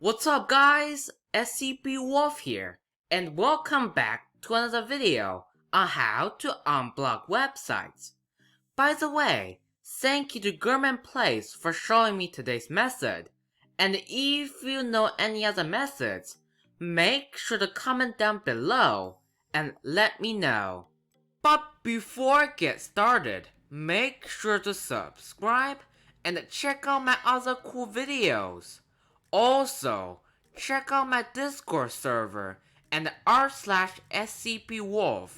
What's up guys, SCPWolf here, and welcome back to another video on how to unblock websites. By the way, thank you to GurmanPlayz for showing me today's method, and if you know any other methods, make sure to comment down below and let me know. But before I get started, make sure to subscribe and check out my other cool videos. Also, check out my Discord server and r/scpwolf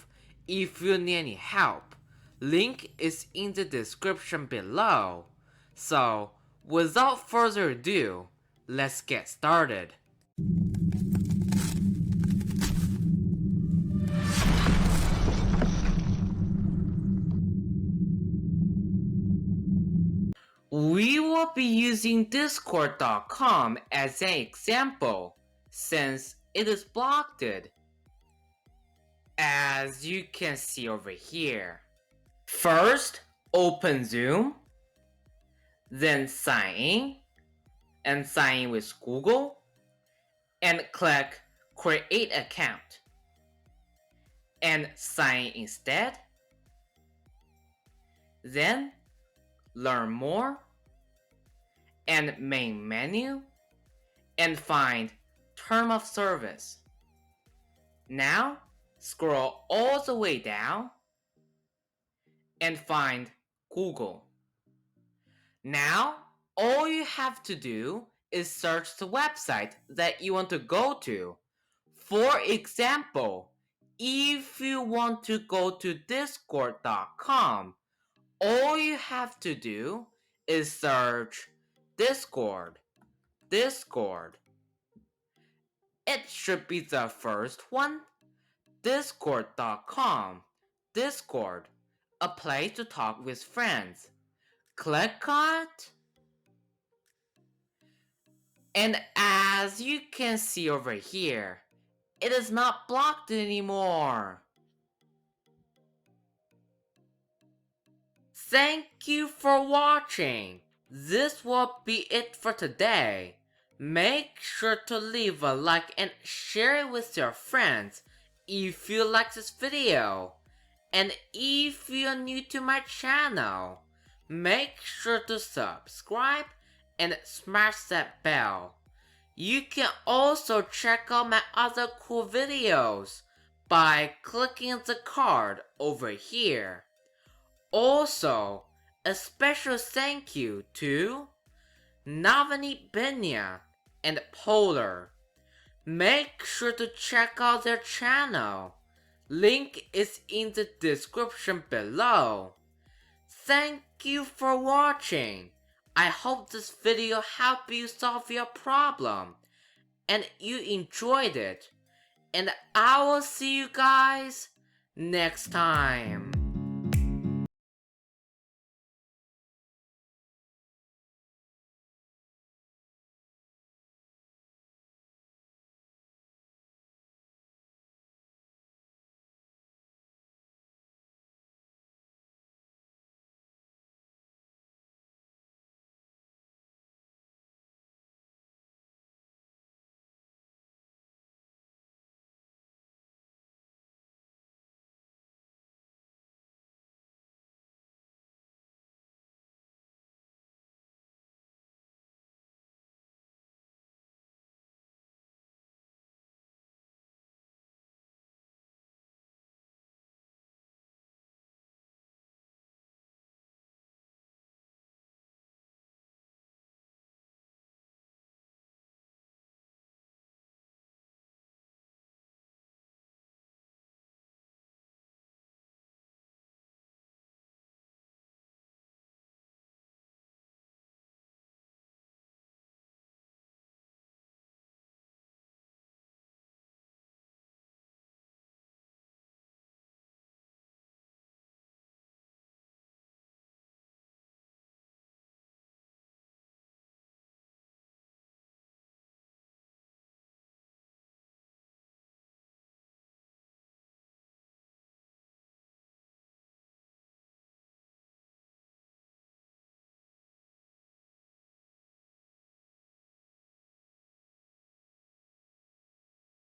if you need any help. Link is in the description below. So, without further ado, let's get started. We will be using discord.com as an example, since it is blocked. As you can see over here. First, open Zoom, then sign in, and sign in with Google, and click Create Account, and sign in instead. Then, Learn More, and Main Menu, and find Term of Service. Now, scroll all the way down and find Google. Now, all you have to do is search the website that you want to go to. For example, if you want to go to discord.com, all you have to do is search Discord. It should be the first one. Discord.com. Discord, a place to talk with friends. Click on it. And as you can see over here, it is not blocked anymore. Thank you for watching. This will be it for today. Make sure to leave a like and share it with your friends if you like this video. And if you're new to my channel, make sure to subscribe and smash that bell. You can also check out my other cool videos by clicking the card over here. Also, a special thank you to Navneet Baniya and Polar. Make sure to check out their channel. Link is in the description below. Thank you for watching. I hope this video helped you solve your problem and you enjoyed it. And I will see you guys next time.